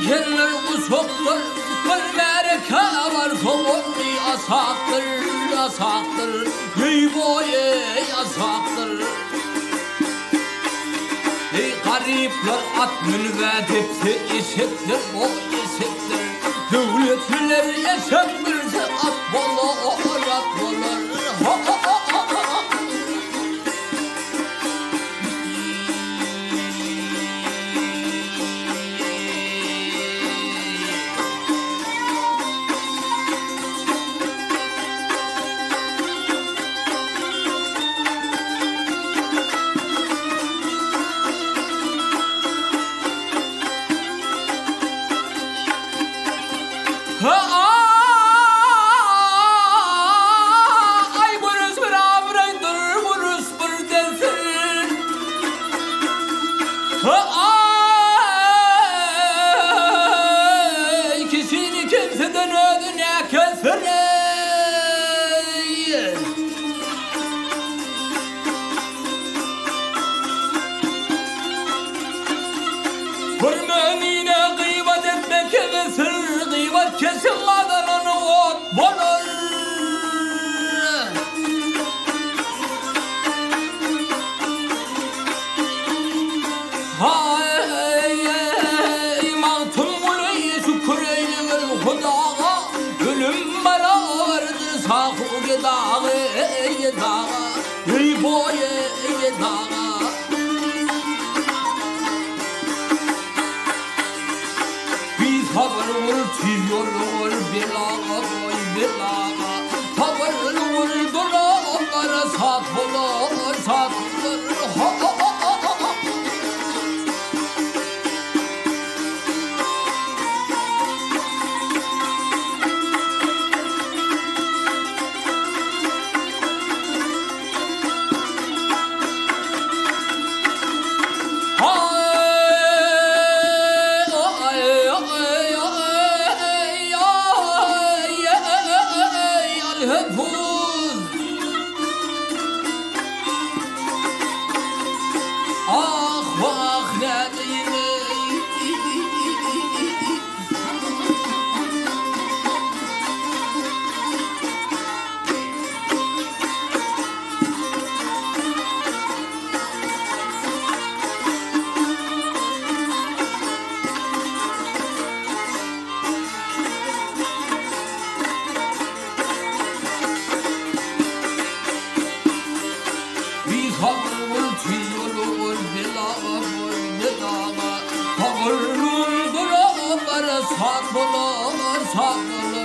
keller usoktur, bir mereka var soğuklu asaktır, asaktır, ey boye asaktır. Ey garipler at münvedipti eşittir, o eşittir. Devletler yaşatmırsa at bolar, at bolar. Ha ha ha ha ha. Ay burası bir abraydır, burası bir densin. Ay kişini kimseden ödüne kesin. Hürmenine gıybat etmek kesin, gıybat kesin kadının ot bulur. Hay mağtum ulayı şükür eylemen hudağa, ölüm bana vardır sahur dağı, ey boye dağı. Tavır vur tüyyor vur belaga boy belaga. Tavır vur dolaplara satılır satılır. Ha ha ha ha ha. Ah vah ne diyeyim. Bir havur tüyolur belaga boy belaga. Havurun dolaplara satılır satılır.